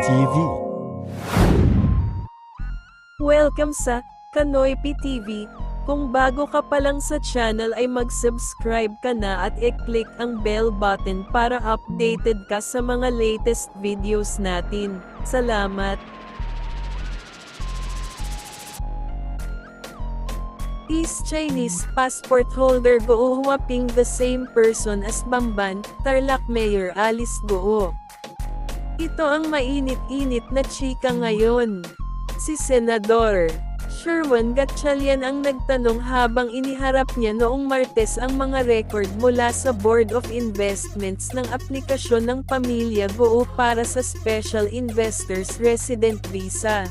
TV. Welcome sa Kanoypi TV. Kung bago ka pa lang sa channel ay mag-subscribe ka na at i-click ang bell button para updated ka sa mga latest videos natin. Salamat! East Chinese passport holder Goo Huaping the same person as Bamban, Tarlac Mayor Alice Goo. Ito ang mainit-init na chika ngayon. Si Senador Sherwin Gatchalian ang nagtanong habang iniharap niya noong Martes ang mga record mula sa Board of Investments ng aplikasyon ng pamilya Goo para sa Special Investors Resident Visa.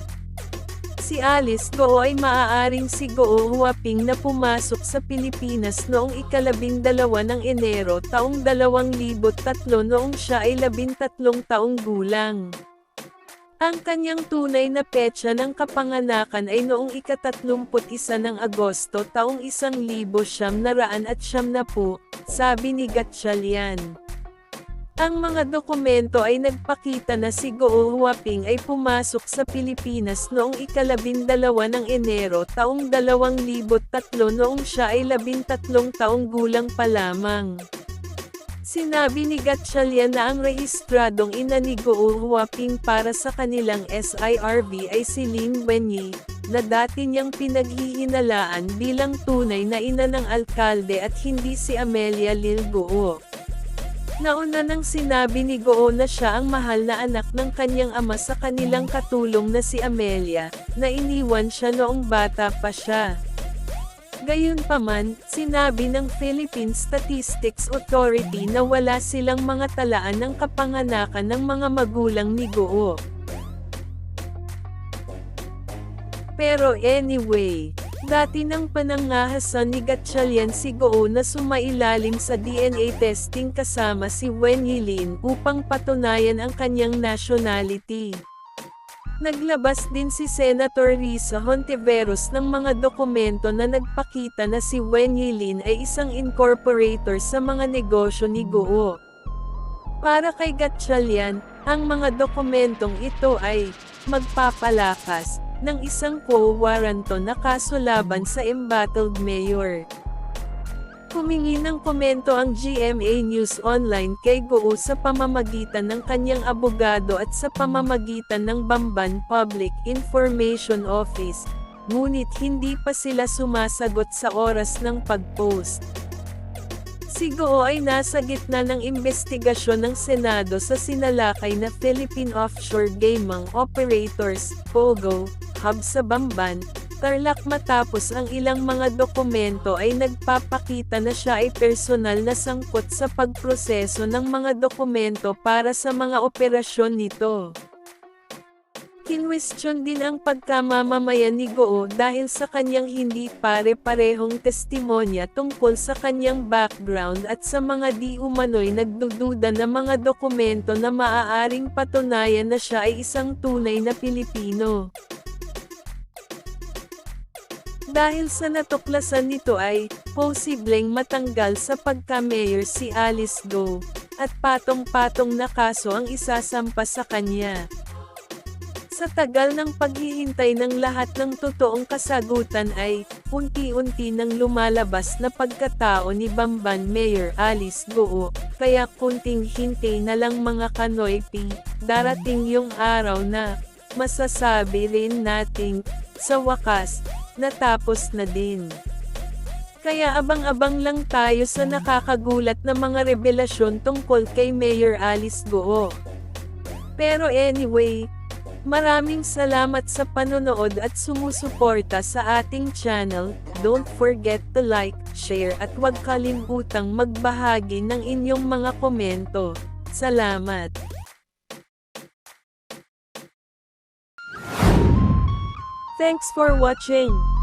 Si Alice Goo ay maaaring si Goo Huaping na pumasok sa Pilipinas noong ika-12 ng Enero taong 2003 noong siya ay 13 taong gulang. Ang kanyang tunay na petsa ng kapanganakan ay noong ika-31 ng Agosto taong 1990, sabi ni Gatchalian. Ang mga dokumento ay nagpakita na si Goo Huaping ay pumasok sa Pilipinas noong ika-12 ng Enero taong 2003 noong siya ay 13 taong gulang pa lamang. Sinabi ni Gatchalian na ang rehistradong ina ni Goo Huaping para sa kanilang SIRV ay si Lin Wenyi, na dati niyang pinaghihinalaan bilang tunay na ina ng alkalde at hindi si Amelia Lil Goo. Nauna nang sinabi ni Goo na siya ang mahal na anak ng kanyang ama sa kanilang katulong na si Amelia, na iniwan siya noong bata pa siya. Gayunpaman, sinabi ng Philippine Statistics Authority na wala silang mga talaan ng kapanganakan ng mga magulang ni Goo. Pero anyway, dati nang panangahasan ni Gatchalian si Goo na sumailalim sa DNA testing kasama si Wen Yilin upang patunayan ang kanyang nationality. Naglabas din si Senator Risa Hontiveros ng mga dokumento na nagpakita na si Wen Yilin ay isang incorporator sa mga negosyo ni Goo. Para kay Gatchalian, ang mga dokumentong ito ay magpapalakas ng isang quo warranto na kaso laban sa embattled mayor. Humingi ng komento ang GMA News Online kay Goo sa pamamagitan ng kanyang abogado at sa pamamagitan ng Bamban Public Information Office, ngunit hindi pa sila sumasagot sa oras ng pag-post. Si Goo ay nasa gitna ng imbestigasyon ng Senado sa sinalakay na Philippine Offshore Gaming Operators, POGO, hub sa Bamban, Tarlac matapos ang ilang mga dokumento ay nagpapakita na siya ay personal na sangkot sa pagproseso ng mga dokumento para sa mga operasyon nito. Kinwestiyon din ang pagkamamamayan ni Goo dahil sa kanyang hindi pare-parehong testimonya tungkol sa kanyang background at sa mga di umano'y nagdududa na mga dokumento na maaaring patunayan na siya ay isang tunay na Pilipino. Dahil sa natuklasan nito ay, posibleng matanggal sa pagka-mayor si Alice Goo, at patong-patong na kaso ang isasampa sa kanya. Sa tagal ng paghihintay ng lahat ng totoong kasagutan ay, unti-unti nang lumalabas na pagkatao ni Bamban Mayor Alice Goo, kaya kunting hintay na lang mga Kanoypi, darating yung araw na, masasabi rin nating, sa wakas, natapos na din. Kaya abang-abang lang tayo sa nakakagulat na mga revelasyon tungkol kay Mayor Alice Goo. Pero anyway, maraming salamat sa panonood at sumusuporta sa ating channel. Don't forget to like, share at huwag kalimutang magbahagi ng inyong mga komento. Salamat! Thanks for watching!